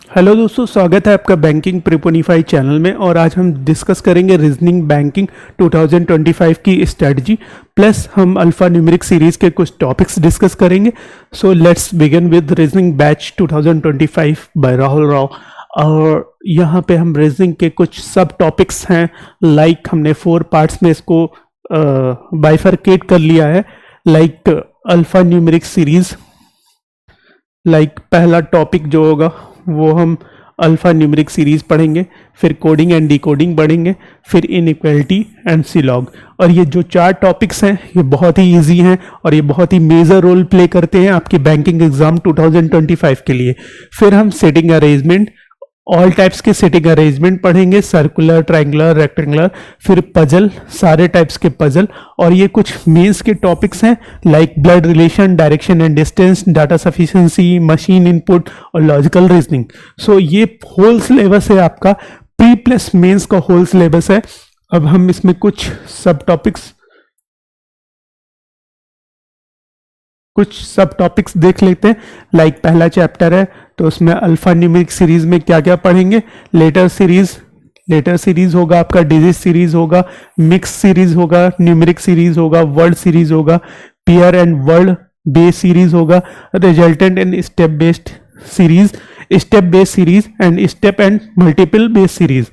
Hello दोस्तों, स्वागत है आपका बैंकिंग प्रिपोनिफाई चैनल में। और आज हम डिस्कस करेंगे रीजनिंग बैंकिंग 2025 की स्ट्रेटजी प्लस हम अल्फा न्यूमेरिक सीरीज के कुछ टॉपिक्स डिस्कस करेंगे। So let's begin with reasoning batch 2025 by Rahul Rao. और यहाँ पे हम रीजनिंग के कुछ सब टॉपिक्स हैं, लाइक हमने 4 पार्ट्स में इसको बाइफरकेट कर लिया है, like alpha numeric series. Like पहला टॉपिक जो होगा वो हम अल्फा न्यूमेरिक सीरीज पढ़ेंगे, फिर कोडिंग एंड डिकोडिंग पढ़ेंगे, फिर इनइक्वालिटी एंड सिलॉग। और ये जो 4 टॉपिक्स हैं ये बहुत ही इजी हैं और ये बहुत ही मेजर रोल प्ले करते हैं आपके बैंकिंग एग्जाम 2025 के लिए। फिर हम सेटिंग अरेंजमेंट, ऑल टाइप्स के सेटिंग अरेंजमेंट पढ़ेंगे, सर्कुलर, ट्रायंगुलर, रेक्टेंगुलर, फिर पजल, सारे टाइप्स के पजल। और ये कुछ मेंस के टॉपिक्स हैं, like blood relation, direction and distance, data sufficiency, machine input और लॉजिकल रीजनिंग। सो ये होल सिलेबस है आपका, प्री प्लस मेंस का होल सिलेबस है। अब हम इसमें कुछ सब टॉपिक्स देख लेते हैं। लाइक पहला चैप्टर है तो उसमें अल्फा न्यूमेरिक सीरीज में क्या क्या पढ़ेंगे। लेटर सीरीज होगा आपका, डिजिट सीरीज होगा, मिक्स सीरीज होगा, न्यूमेरिक सीरीज होगा, वर्ड सीरीज होगा, pair and word based series होगा, resultant and step based series and step and multiple based series.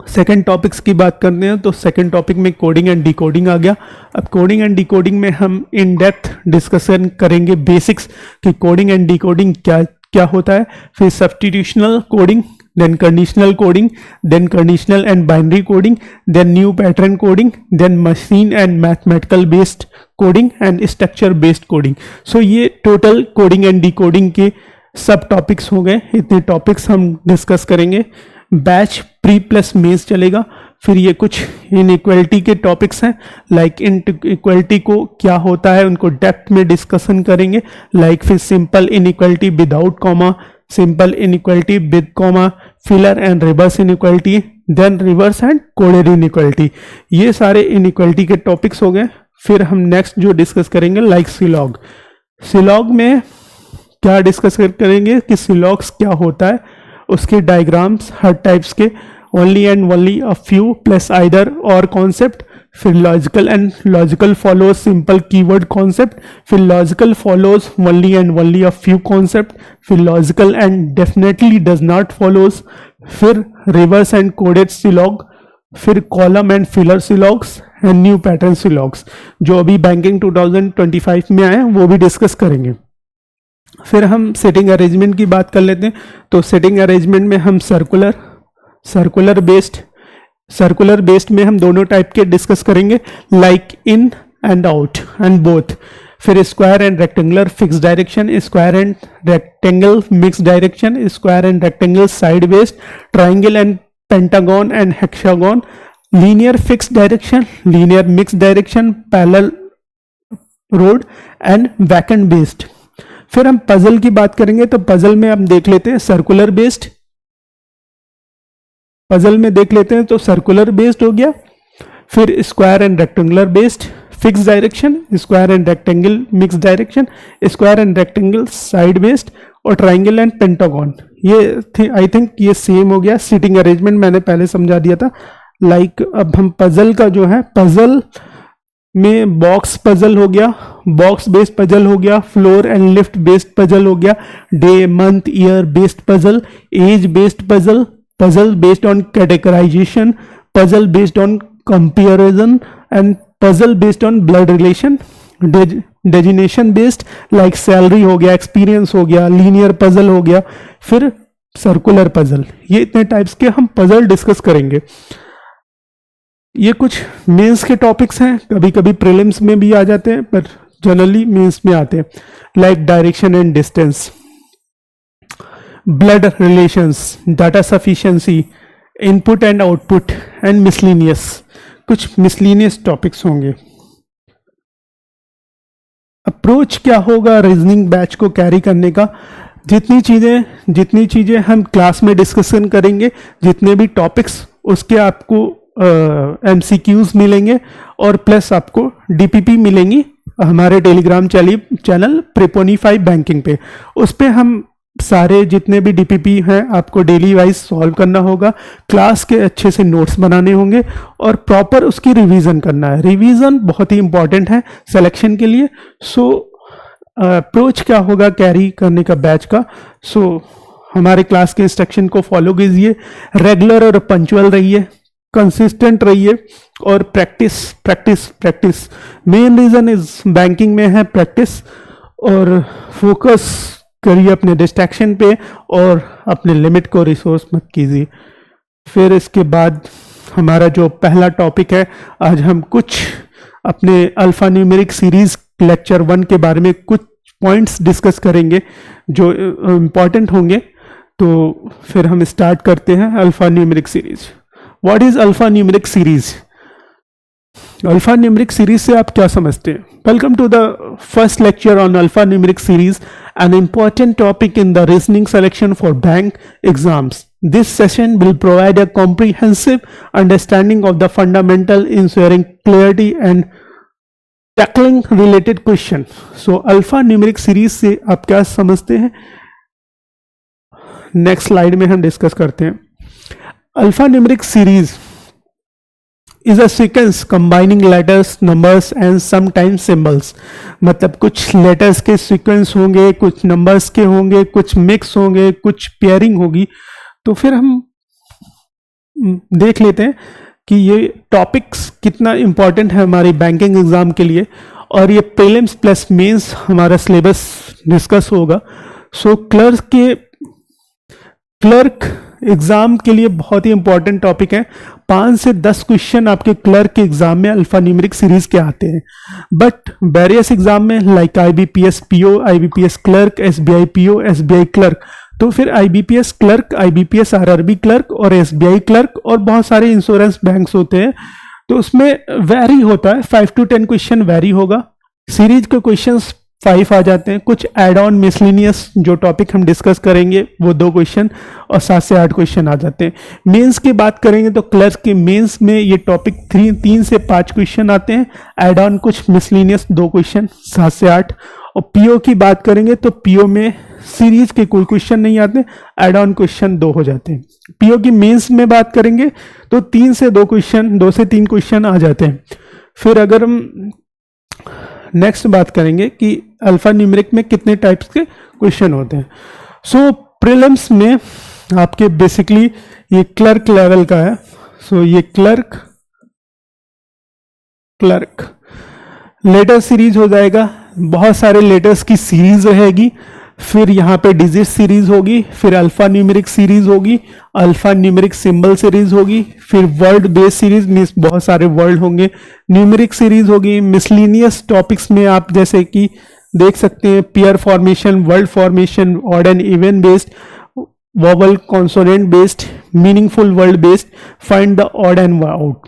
Second topics की बात करते हैं तो सेकेंड टॉपिक में कोडिंग एंड डिकोडिंग आ गया। अब कोडिंग एंड डिकोडिंग में हम इन डेप्थ डिस्कशन करेंगे बेसिक्स कि कोडिंग एंड डिकोडिंग क्या होता है, फिर substitutional coding, then conditional coding, then conditional and binary coding, then new pattern coding, then machine and mathematical based coding and structure based coding. So ये total coding and decoding के सब topics हो गए। इतने टॉपिक्स हम discuss करेंगे। Batch pre plus mains चलेगा। फिर ये कुछ इनइक्वालिटी के टॉपिक्स हैं, लाइक इनइक्वालिटी को क्या होता है उनको डेप्थ में डिस्कशन करेंगे। लाइक फिर simple inequality without comma, simple inequality with comma, filler and reverse inequality, then reverse and coded inequality. ये सारे इनइक्वालिटी के टॉपिक्स हो गए। फिर हम नेक्स्ट जो डिस्कस करेंगे लाइक सिलॉग में क्या डिस्कस करेंगे कि सिलॉग्स क्या होता है, उसके डायग्राम्स हर टाइप्स के, only and only a few plus either or concept, फिर logical follows simple keyword concept, फिर logical follows only and only a few concept, फिर logical and definitely does not follows, फिर रिवर्स एंड कोडेड सिलॉग, फिर column and filler syllogisms and new pattern syllogisms जो अभी banking 2025 में आए हैं वो भी डिस्कस करेंगे। फिर हम सेटिंग अरेंजमेंट की बात कर लेते हैं। तो सेटिंग अरेंजमेंट में हम सर्कुलर बेस्ड में हम दोनों टाइप के डिस्कस करेंगे, like in and out and both. फिर square and rectangular fix direction, square and rectangle mix direction, square and rectangle side based, triangle and pentagon and hexagon, linear fix direction, linear mix direction, parallel road and vacant based. फिर हम puzzle की बात करेंगे तो puzzle में हम देख लेते हैं सर्कुलर बेस्ड। पजल में देख लेते हैं तो सर्कुलर बेस्ड हो गया, फिर square and rectangular based fix direction, square and rectangle mix direction, square and rectangle side based और ट्राइंगल एंड पेंटागन। ये आई थिंक ये सेम हो गया। सीटिंग अरेंजमेंट मैंने पहले समझा दिया था। लाइक अब हम पजल का जो है, पजल में बॉक्स पजल हो गया, बॉक्स बेस्ड पजल हो गया, floor and lift based puzzle हो गया, day month year based puzzle, age based puzzle, puzzle based on categorization, puzzle based on comparison and puzzle based on blood relation, designation based like salary हो गया, experience हो गया, linear puzzle हो गया, फिर circular puzzle. ये इतने types के हम पजल डिस्कस करेंगे। ये कुछ मेंस के टॉपिक्स हैं, कभी कभी प्रीलिम्स में भी आ जाते हैं पर जनरली मेंस में आते हैं, like direction and distance, blood relations, data sufficiency, input and output and miscellaneous. कुछ मिसलिनियस टॉपिक्स होंगे। अप्रोच क्या होगा रीजनिंग बैच को कैरी करने का, जितनी चीजें हम क्लास में डिस्कशन करेंगे, जितने भी टॉपिक्स उसके आपको MCQs मिलेंगे और प्लस आपको DPP मिलेंगी हमारे टेलीग्राम चैनल प्रिपोनिफाई बैंकिंग पे। उस पर हम सारे जितने भी डीपीपी हैं आपको डेली वाइज सॉल्व करना होगा, क्लास के अच्छे से नोट्स बनाने होंगे और प्रॉपर उसकी रिवीजन करना है। रिवीजन बहुत ही इंपॉर्टेंट है सिलेक्शन के लिए। सो अप्रोच क्या होगा कैरी करने का बैच का? सो हमारे क्लास के इंस्ट्रक्शन को फॉलो कीजिए, रेगुलर और पंचुअल रहिए, कंसिस्टेंट रहिए और practice practice practice. Main reason is banking में है प्रैक्टिस, और फोकस करिए अपने डिस्ट्रैक्शन पे और अपने लिमिट को रिसोर्स मत कीजिए। फिर इसके बाद हमारा जो पहला टॉपिक है, आज हम कुछ अपने अल्फा न्यूमेरिक सीरीज लेक्चर 1 के बारे में कुछ पॉइंट्स डिस्कस करेंगे जो इम्पॉर्टेंट होंगे। तो फिर हम स्टार्ट करते हैं alpha numeric series. What is alpha numeric series? Alpha numeric series से आप क्या समझते हैं? Welcome to the first lecture on alpha numeric series, an important topic in the reasoning selection for bank exams. This session will provide a comprehensive understanding of the fundamental, ensuring clarity and tackling related question. So alpha numeric series से आप क्या समझते हैं? Next slide में हम discuss करते हैं। Alpha numeric series is a sequence combining letters, numbers and sometimes symbols. मतलब कुछ लेटर्स के सीक्वेंस होंगे, कुछ नंबर्स के होंगे, कुछ मिक्स होंगे, कुछ पेयरिंग होगी। तो फिर हम देख लेते हैं कि ये टॉपिक्स कितना इम्पॉर्टेंट है हमारी बैंकिंग एग्जाम के लिए, और ये प्रीलिम्स प्लस मेंस हमारा सिलेबस डिस्कस होगा। सो क्लर्क एग्जाम के लिए बहुत ही इंपॉर्टेंट टॉपिक है। 5 से 10 क्वेश्चन आपके क्लर्क के एग्जाम में अल्फा न्यूमेरिक सीरीज के आते हैं, बट वेरियस एग्जाम में like IBPS PO, IBPS clerk, SBI PO, SBI clerk, तो फिर IBPS clerk, IBPS RRB clerk और एसबीआई क्लर्क और बहुत सारे इंश्योरेंस बैंक्स होते हैं। तो उसमें वैरी होता है, 5 to 10 क्वेश्चन वैरी होगा। सीरीज के क्वेश्चंस 5 आ जाते हैं। कुछ एड ऑन मिसलिनियस जो टॉपिक हम डिस्कस करेंगे वो 2 क्वेश्चन और 7 से 8 क्वेश्चन आ जाते हैं। मेंस की बात करेंगे तो क्लर्क के मेंस में ये टॉपिक 3 से 5 क्वेश्चन आते हैं, एड ऑन कुछ मिसलिनियस 2 क्वेश्चन, 7 से 8। और पीओ की बात करेंगे तो पीओ में सीरीज के कोई क्वेश्चन नहीं आते, एड ऑन क्वेश्चन 2 हो जाते हैं। पीओ की मेंस में बात करेंगे तो 3 से 2 क्वेश्चन, 2 से 3 क्वेश्चन आ जाते हैं। फिर अगर हम नेक्स्ट बात करेंगे कि अल्फा न्यूमेरिक में कितने टाइप्स के क्वेश्चन होते हैं। सो प्रीलिम्स में आपके बेसिकली ये क्लर्क लेवल का है। सो ये क्लर्क लेटर सीरीज हो जाएगा, बहुत सारे लेटर्स की सीरीज रहेगी। फिर यहाँ पे डिजिट सीरीज होगी, फिर अल्फा न्यूमेरिक सीरीज होगी, अल्फा न्यूमेरिक सिंबल सीरीज होगी, फिर वर्ड बेस्ड सीरीज मीन्स बहुत सारे वर्ड होंगे, न्यूमेरिक सीरीज होगी। मिसलिनियस टॉपिक्स में आप जैसे कि देख सकते हैं pair formation, word formation, odd and even based, vowel consonant based, meaningful word based, find the odd and out.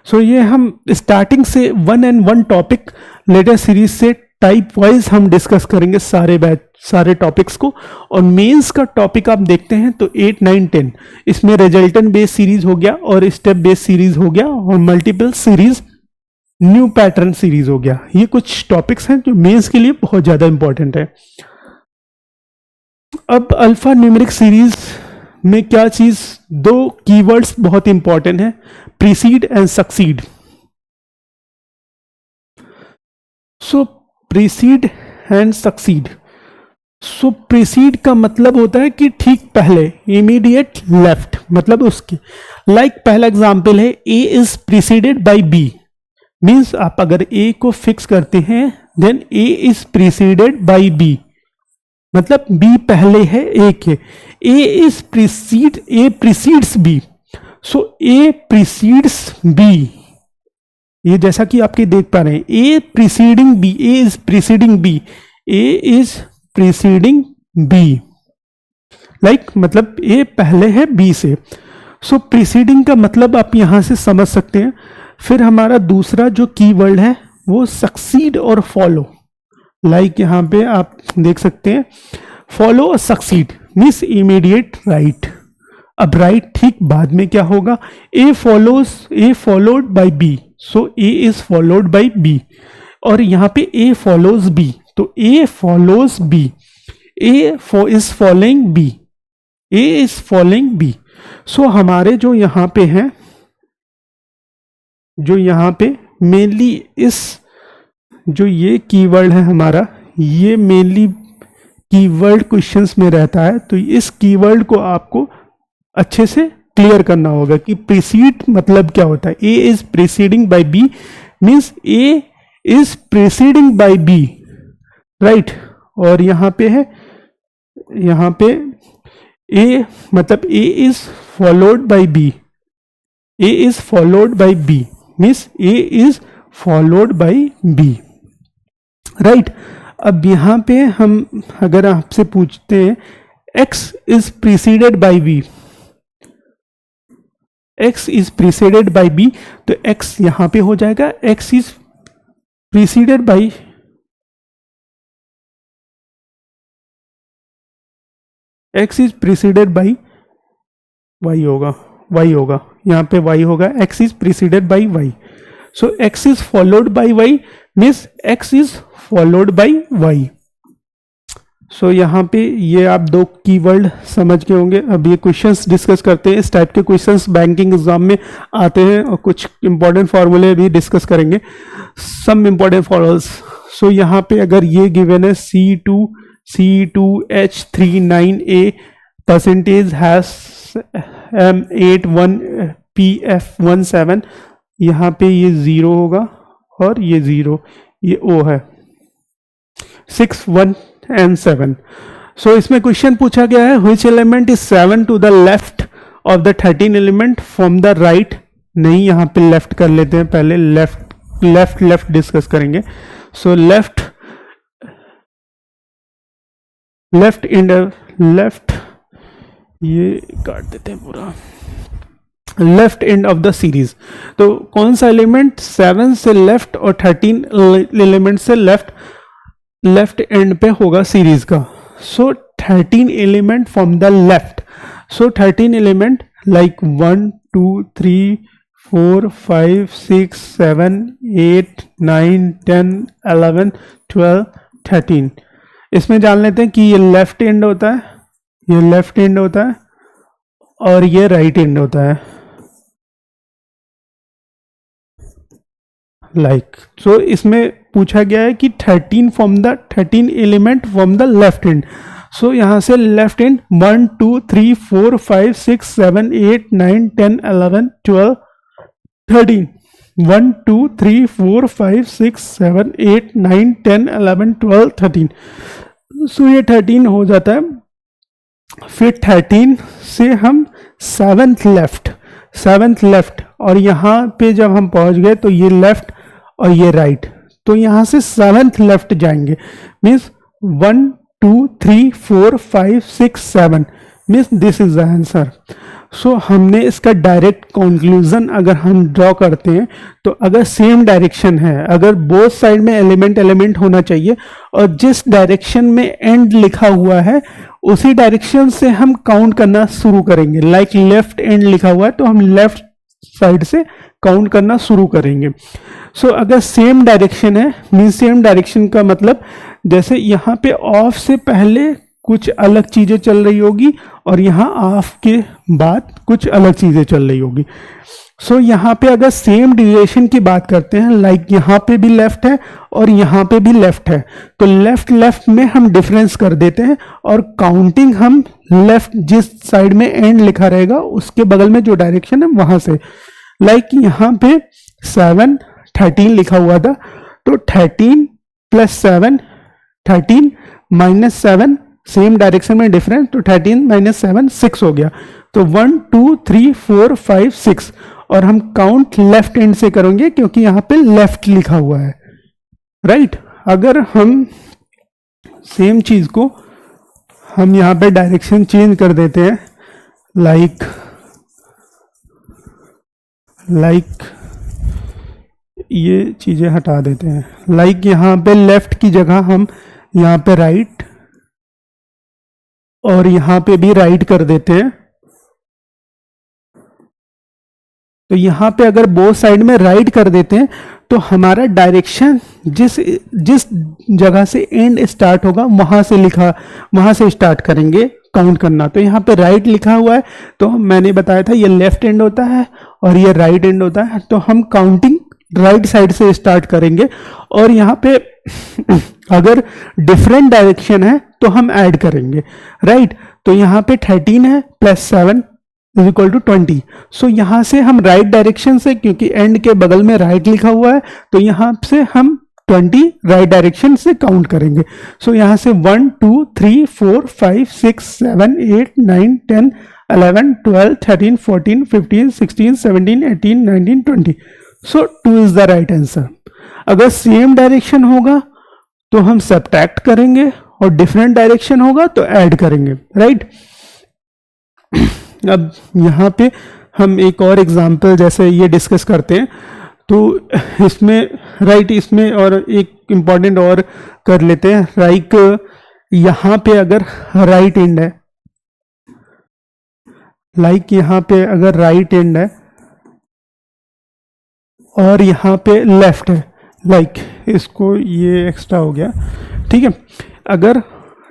So ये हम स्टार्टिंग से 1 and 1 टॉपिक लेटर सीरीज से टाइप वाइज हम डिस्कस करेंगे सारे टॉपिक्स को। और मेंस का टॉपिक आप देखते हैं तो 8, 9, 10 इसमें रिजल्टेंट बेस्ड सीरीज हो गया और स्टेप बेस्ड सीरीज हो गया और multiple series, new pattern series हो गया। ये कुछ टॉपिक्स हैं जो मेंस के लिए बहुत ज्यादा इंपॉर्टेंट है। अब अल्फा न्यूमेरिक सीरीज में क्या चीज, 2 कीवर्ड्स बहुत इंपॉर्टेंट है, preceded and succeed. So preceded and succeed. So preceded का मतलब होता है कि ठीक पहले, इमीडिएट लेफ्ट, मतलब उसके लाइक पहला एग्जांपल है A is preceded by B, means आप अगर ए को फिक्स करते हैं then A is preceded by B, मतलब बी पहले है ए के। A precedes B, so A precedes B, ये जैसा कि आपके देख पा रहे हैं, A preceding B, A is preceding B, A is preceding B, like मतलब ए पहले है बी से। सो प्रीसीडिंग का मतलब आप यहां से समझ सकते हैं। फिर हमारा दूसरा जो कीवर्ड है वो सक्सीड और फॉलो, लाइक यहां पे आप देख सकते हैं फॉलो और सक्सीड मीन्स इमीडिएट राइट। अब राइट ठीक बाद में क्या होगा, A followed by B, so A is followed by B, और यहां पे ए फॉलोज बी, तो A follows B, A is following B, A is following B. So हमारे जो यहाँ पे हैं, जो यहाँ पे मेनली इस जो ये कीवर्ड है हमारा, ये मेनली कीवर्ड क्वेश्चंस में रहता है। तो इस कीवर्ड को आपको अच्छे से क्लियर करना होगा कि प्रीसीड मतलब क्या होता है। A is preceding by B means A is preceding by B, right. और यहाँ पे है, यहाँ पे ए मतलब A is followed by B, A is followed by B means A is followed by B, right. अब यहाँ पे हम अगर आपसे पूछते हैं x is preceded by b, x is preceded by b, तो x यहाँ पे हो जाएगा x is preceded by, x is preceded by y होगा, y होगा, यहाँ पे y होगा, x is preceded by y। So x is followed by y means x is followed by y। So यहाँ पे ये आप दो कीवर्ड समझ के होंगे। अब ये क्वेश्चंस डिस्कस करते हैं। इस टाइप के क्वेश्चंस बैंकिंग एग्जाम में आते हैं और कुछ इंपॉर्टेंट फार्मूले भी डिस्कस करेंगे, सम इंपॉर्टेंट फॉर्मूल्स। सो यहाँ पे अगर ये गिवन है C2H39A percentage has M81 PF17, यहाँ पे ये 0 होगा और ये 0, ये O है 6, 1 and 7। सो इसमें क्वेश्चन पूछा गया है which element is 7 to the left of the 13 element from the right। नहीं, यहाँ पे लेफ्ट कर लेते हैं पहले, लेफ्ट डिस्कस करेंगे। सो लेफ्ट ये काट देते हैं पूरा, left end of the series. तो कौन सा एलिमेंट 7 से लेफ्ट और 13 एलिमेंट से लेफ्ट एंड पे होगा सीरीज का। सो 13 element from the left, so 13 element like 1 2 3 4 5 6 7 8 9 10 11 12 13। इसमें जान लेते हैं कि ये लेफ्ट एंड होता है, ये लेफ्ट एंड होता है और ये राइट एंड होता है, लाइक। सो इसमें पूछा गया है कि 13 element from the left end. So यहाँ से लेफ्ट एंड 1 2 3 4 5 6 7 8 9 10 11 12 13, 1 2 3 4 5 6 7 8 9 10 11 12 13। सो ये 13 हो जाता है। फिर 13 से हम सेवन्थ लेफ्ट और यहाँ पे जब हम पहुंच गए तो ये लेफ्ट और ये राइट, तो यहाँ से सेवन्थ लेफ्ट जाएंगे means 1 2 3 4 5 6 7 means this is the answer. So हमने इसका डायरेक्ट कंक्लूजन अगर हम ड्रॉ करते हैं तो अगर सेम डायरेक्शन है, अगर बोथ साइड में एलिमेंट होना चाहिए और जिस डायरेक्शन में एंड लिखा हुआ है उसी डायरेक्शन से हम काउंट करना शुरू करेंगे। लाइक लेफ्ट एंड लिखा हुआ है तो हम लेफ्ट साइड से काउंट करना शुरू करेंगे। सो अगर सेम डायरेक्शन है मीन्स सेम डायरेक्शन का मतलब जैसे यहाँ पे ऑफ से पहले कुछ अलग चीजें चल रही होगी और यहाँ ऑफ के बाद कुछ अलग चीजें चल रही होगी। सो यहाँ पे अगर सेम ड्यूरेशन की बात करते हैं, लाइक यहाँ पे भी लेफ्ट है और यहाँ पे भी लेफ्ट है, तो लेफ्ट में हम डिफरेंस कर देते हैं और काउंटिंग हम लेफ्ट जिस साइड में एंड लिखा रहेगा उसके बगल में जो डायरेक्शन है वहां से। लाइक यहाँ पे 7 13 लिखा हुआ था तो 13 + 7 13 - 7 सेम डायरेक्शन में डिफरेंस, तो 13 - 7 6 हो गया। तो 1 2 3 4 5 6 और हम काउंट लेफ्ट एंड से करेंगे क्योंकि यहाँ पे लेफ्ट लिखा हुआ है, राइट। अगर हम सेम चीज को हम यहाँ पे डायरेक्शन चेंज कर देते हैं, लाइक ये चीजें हटा देते हैं, लाइक यहाँ पे लेफ्ट की जगह हम यहाँ पे राइट और यहाँ पे भी राइट कर देते हैं। तो यहाँ पे अगर बोथ साइड में राइट कर देते हैं तो हमारा डायरेक्शन जिस जिस जगह से एंड स्टार्ट होगा वहां से स्टार्ट करेंगे काउंट करना। तो यहाँ पे राइट लिखा हुआ है, तो मैंने बताया था ये लेफ्ट एंड होता है और ये राइट एंड होता है, तो हम काउंटिंग राइट साइड से स्टार्ट करेंगे। और यहाँ पे अगर डिफरेंट डायरेक्शन है तो हम ऐड करेंगे, राइट। तो यहाँ पे 13 है प्लस 7 इज इक्वल टू 20। सो यहाँ से हम राइट डायरेक्शन से, क्योंकि एंड के बगल में राइट लिखा हुआ है, तो यहाँ से हम 20 राइट डायरेक्शन से काउंट करेंगे। सो यहाँ से 1 2 3 4 5 6 7 8 9 10 11 12 13 14 15 16 17 18 19 20। सो 2 इज द राइट आंसर। अगर सेम डायरेक्शन होगा तो हम सब्ट्रैक्ट करेंगे और डिफरेंट डायरेक्शन होगा तो ऐड करेंगे, राइट। अब यहाँ पे हम एक और एग्जांपल जैसे ये डिस्कस करते हैं, तो इसमें राइट इसमें और एक इम्पॉर्टेंट और कर लेते हैं। लाइक यहाँ पे अगर राइट एंड है, लाइक यहाँ पे अगर राइट एंड है और यहाँ पे लेफ्ट है, लाइक इसको ये एक्स्ट्रा हो गया, ठीक है। अगर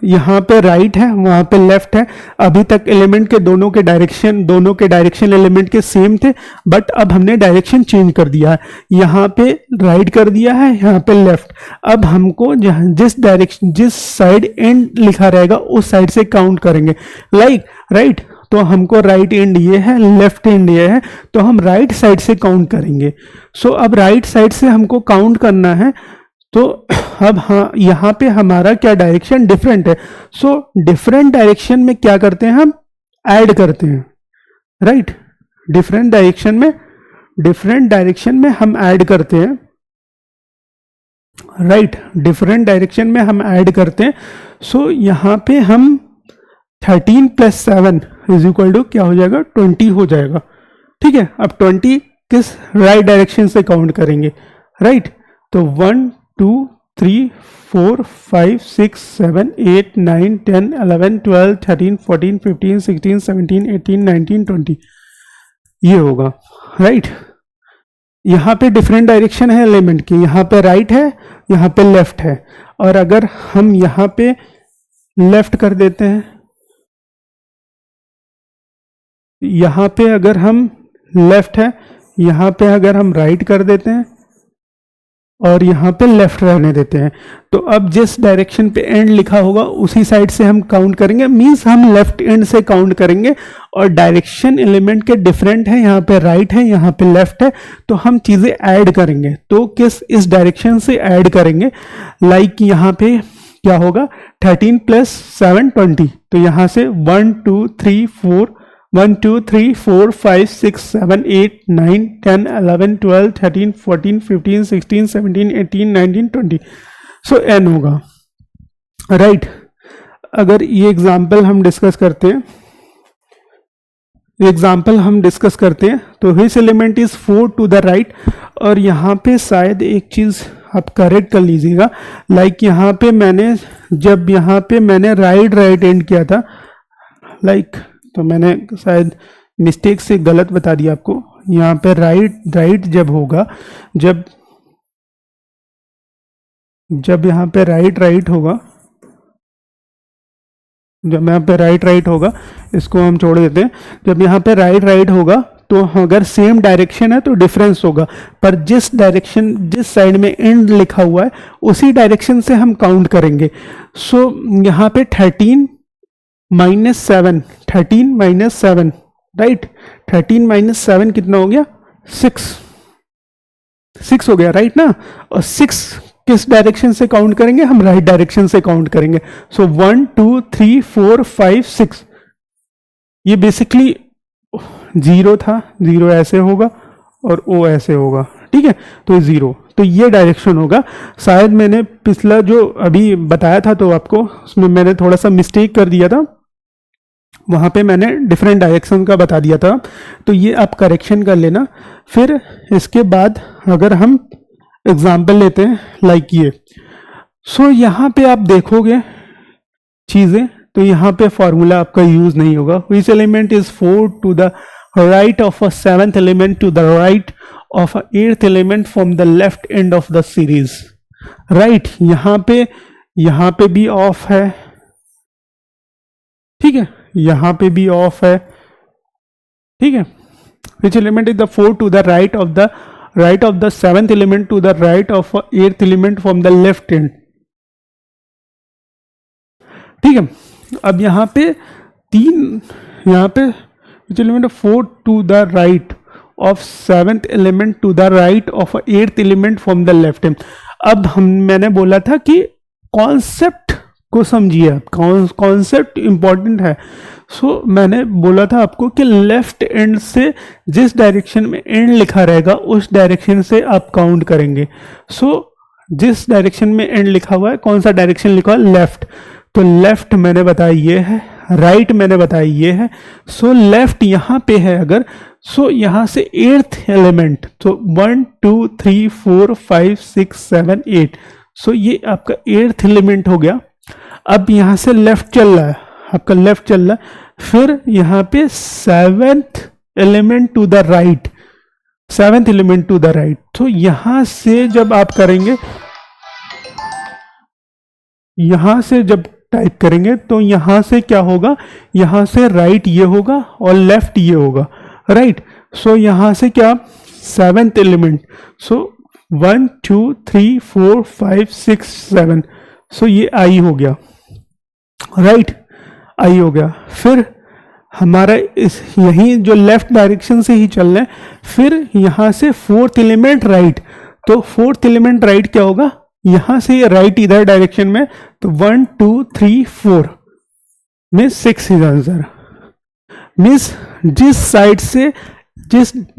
यहाँ पे राइट है वहाँ पे लेफ्ट है, अभी तक एलिमेंट के दोनों के डायरेक्शन एलिमेंट के सेम थे, बट अब हमने डायरेक्शन चेंज कर दिया है, यहाँ पे राइट कर दिया है, यहाँ पे लेफ्ट। अब हमको जिस साइड एंड लिखा रहेगा उस साइड से काउंट करेंगे, लाइक राइट। तो हमको राइट एंड ये है, लेफ्ट एंड ये है, तो हम राइट साइड से काउंट करेंगे। सो अब राइट साइड से हमको काउंट करना है, तो अब हाँ यहाँ पे हमारा क्या डायरेक्शन डिफरेंट है। सो डिफरेंट डायरेक्शन में क्या करते हैं, हम ऐड करते हैं, राइट। डिफरेंट डायरेक्शन में हम ऐड करते हैं, राइट। डिफरेंट डायरेक्शन में हम ऐड करते हैं। सो यहाँ पे हम 13 प्लस 7 इज इक्वल टू क्या हो जाएगा, 20 हो जाएगा, ठीक है। अब 20 किस राइट डायरेक्शन से काउंट करेंगे, राइट। तो 1 2 3 4 5 6 7 8 9 10 11 12 13 14 15 16 17 18 19 20 ये होगा, राइट। यहाँ पे डिफरेंट डायरेक्शन है एलिमेंट की, यहाँ पे राइट है, यहाँ पे लेफ्ट है। और अगर हम यहाँ पे लेफ्ट कर देते हैं, यहाँ पे अगर हम लेफ्ट है, यहाँ पे अगर हम राइट कर देते हैं और यहाँ पे लेफ्ट रहने देते हैं, तो अब जिस डायरेक्शन पे एंड लिखा होगा उसी साइड से हम काउंट करेंगे, मींस हम लेफ्ट एंड से काउंट करेंगे। और डायरेक्शन एलिमेंट के डिफरेंट है, यहाँ पे राइट है, यहाँ पे लेफ्ट है, तो हम चीजें ऐड करेंगे। तो इस डायरेक्शन से ऐड करेंगे, लाइक यहाँ पे क्या होगा, 13 प्लस 7 20। तो यहाँ से 1 2 3 4 1 2 3 4 5 6 7 8 9 10 11 12 13 14 15 16 17 18 19 20। सो n होगा, राइट। अगर ये एग्जाम्पल हम डिस्कस करते हैं, तो his element is 4 to the right. और यहाँ पे शायद एक चीज आप करेक्ट कर लीजिएगा, लाइक यहाँ पे मैंने राइट एंड किया था, लाइक तो मैंने शायद मिस्टेक से गलत बता दिया आपको। यहाँ पे राइट जब होगा, जब यहाँ पे राइट होगा, जब यहाँ पे राइट होगा, इसको हम छोड़ देते हैं। जब यहाँ पे राइट होगा तो अगर सेम डायरेक्शन है तो डिफरेंस होगा, पर जिस साइड में एंड लिखा हुआ है उसी डायरेक्शन से हम काउंट करेंगे। सो यहाँ पे 13 माइनस 7, राइट। 13 माइनस 7 कितना हो गया, 6 हो गया, राइट ना। और 6 किस डायरेक्शन से काउंट करेंगे, हम राइट डायरेक्शन से काउंट करेंगे। सो 1 2 3 4 5 6, ये बेसिकली 0 था, 0 ऐसे होगा और O ऐसे होगा, ठीक है। तो 0, तो ये डायरेक्शन होगा। शायद मैंने पिछला जो अभी बताया था तो आपको उसमें मैंने थोड़ा सा मिस्टेक कर दिया था, वहाँ पे मैंने डिफरेंट डायरेक्शन का बता दिया था, तो ये आप करेक्शन कर लेना। फिर इसके बाद अगर हम एग्जाम्पल लेते हैं लाइक ये, सो यहाँ पे आप देखोगे चीज़ें, तो यहाँ पे फॉर्मूला आपका यूज नहीं होगा। Which element is 4 to the right of a 7th element to the right of a eighth element from the left end of the series. Right यहाँ पे भी ऑफ है, ठीक है, यहाँ पे भी ऑफ है, ठीक है. Which element is the fourth to the right of the seventh element to the right of eighth element from the left end. ठीक है. अब यहाँ पे which element fourth to the right of seventh element to the right of eighth element from the left end. अब मैंने बोला था कि कॉन्सेप्ट को समझिए, कॉन्सेप्ट इंपॉर्टेंट है. सो मैंने बोला था आपको कि लेफ्ट एंड से जिस डायरेक्शन में एंड लिखा रहेगा उस डायरेक्शन से आप काउंट करेंगे. सो जिस डायरेक्शन में एंड लिखा हुआ है, कौन सा डायरेक्शन लिखा हुआ है, लेफ्ट. तो लेफ्ट मैंने बताया ये है, राइट मैंने बताया ये है. सो लेफ्ट यहाँ पे है अगर, सो यहाँ से एट्थ एलिमेंट, तो 1 2 3 4 5 6 7 8, सो ये आपका एट्थ एलिमेंट हो गया. अब यहाँ से लेफ्ट चल रहा है, आपका लेफ्ट चल रहा है, फिर यहाँ पे seventh element to the right, seventh element to the right. तो यहाँ से जब आप करेंगे, यहाँ से जब टाइप करेंगे तो यहाँ से क्या होगा, यहाँ से राइट ये होगा और लेफ्ट ये होगा, राइट. सो यहाँ से क्या, सेवेंथ एलिमेंट, सो 1 2 3 4 5 6 7, सो ये आई हो गया, राइट, आई हो गया. फिर हमारा इस यही जो लेफ्ट डायरेक्शन से ही चल रहा है, फिर यहाँ से फोर्थ एलिमेंट राइट, तो फोर्थ एलिमेंट राइट क्या होगा, यहां से राइट इधर डायरेक्शन में, तो 1 2 3 4 में 6 इज आंसर. मीन्स जिस साइड से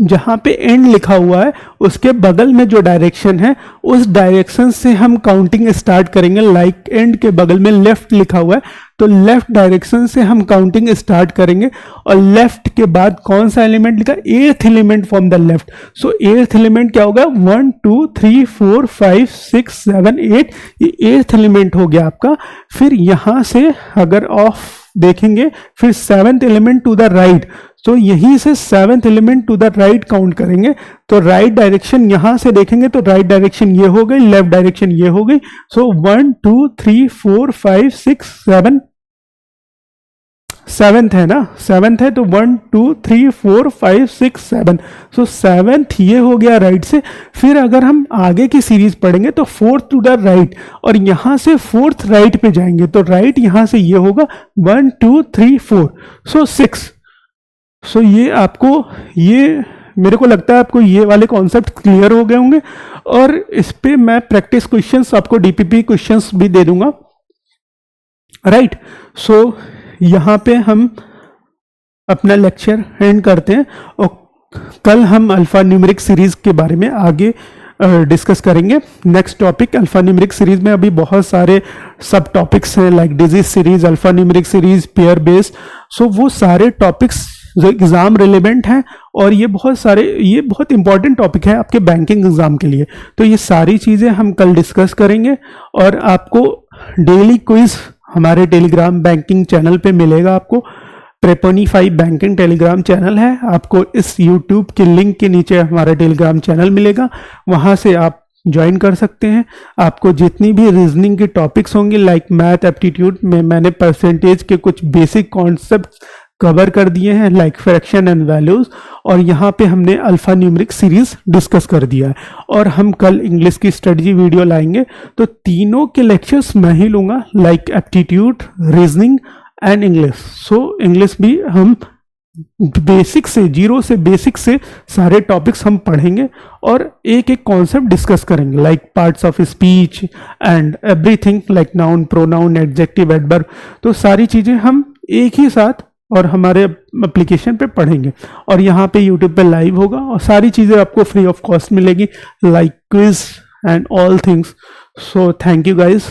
जहां पे एंड लिखा हुआ है उसके बगल में जो डायरेक्शन है उस डायरेक्शन से हम काउंटिंग स्टार्ट करेंगे. लाइक एंड के बगल में लेफ्ट लिखा हुआ है तो लेफ्ट डायरेक्शन से हम काउंटिंग स्टार्ट करेंगे. और लेफ्ट के बाद कौन सा एलिमेंट लिखा, eighth element from the left. So eighth element क्या होगा, 1 2 3 4 5 6 7 8, ये एट्थ एलिमेंट हो गया आपका. फिर यहां से अगर ऑफ देखेंगे, फिर seventh element to the right, तो यहीं से seventh element to the right count करेंगे. तो राइट डायरेक्शन यहां से देखेंगे तो राइट डायरेक्शन ये हो गई, लेफ्ट डायरेक्शन ये हो गई. सो 1 2 3 4 5 6 7, सेवेंथ है ना, सेवेंथ है तो 1 2 3 4 5 6 7, सो सेवेंथ ये हो गया राइट से. फिर अगर हम आगे की सीरीज पढ़ेंगे तो फोर्थ टू द राइट, और यहां से फोर्थ राइट पे जाएंगे तो राइट यहां से ये होगा 1 2 3 4, सो 6. सो ये आपको, ये मेरे को लगता है आपको ये वाले कॉन्सेप्ट क्लियर हो गए होंगे. और इस पे मैं प्रैक्टिस क्वेश्चंस आपको डीपीपी क्वेश्चंस भी दे दूंगा, राइट. सो यहाँ पे हम अपना लेक्चर एंड करते हैं और कल हम अल्फा न्यूमेरिक सीरीज के बारे में आगे डिस्कस करेंगे. Next topic alpha numeric series में अभी बहुत सारे सब टॉपिक्स हैं, like disease series, alpha numeric series, pair based. So वो सारे टॉपिक्स जो एग्जाम रिलेवेंट हैं और ये बहुत इंपॉर्टेंट टॉपिक है आपके बैंकिंग एग्जाम के लिए. तो ये सारी चीज़ें हम कल डिस्कस करेंगे. और आपको डेली क्विज हमारे टेलीग्राम बैंकिंग चैनल पे मिलेगा. आपको Prepponify बैंकिंग टेलीग्राम चैनल है, आपको इस यूट्यूब के लिंक के नीचे हमारा टेलीग्राम चैनल मिलेगा, वहाँ से आप ज्वाइन कर सकते हैं. आपको जितनी भी रीजनिंग के टॉपिक्स होंगे, लाइक मैथ एप्टीट्यूड में मैंने परसेंटेज के कुछ बेसिक कॉन्सेप्ट कवर कर दिए हैं, लाइक फ्रैक्शन एंड वैल्यूज, और यहाँ पे हमने अल्फा न्यूमेरिक सीरीज डिस्कस कर दिया है. और हम कल इंग्लिश की स्ट्रेटजी वीडियो लाएंगे, तो तीनों के लेक्चर्स मैं ही लूँगा, like aptitude, reasoning and English. So English भी हम बेसिक से, जीरो से बेसिक से सारे टॉपिक्स हम पढ़ेंगे और एक एक कॉन्सेप्ट डिस्कस करेंगे, like parts of speech and everything, like noun, pronoun, adjective, adverb. तो सारी चीज़ें हम एक ही साथ और हमारे एप्लीकेशन पे पढ़ेंगे. और यहाँ पे यूट्यूब पे लाइव होगा और सारी चीज़ें आपको फ्री ऑफ कॉस्ट मिलेगी, like quiz and all things. So thank you guys.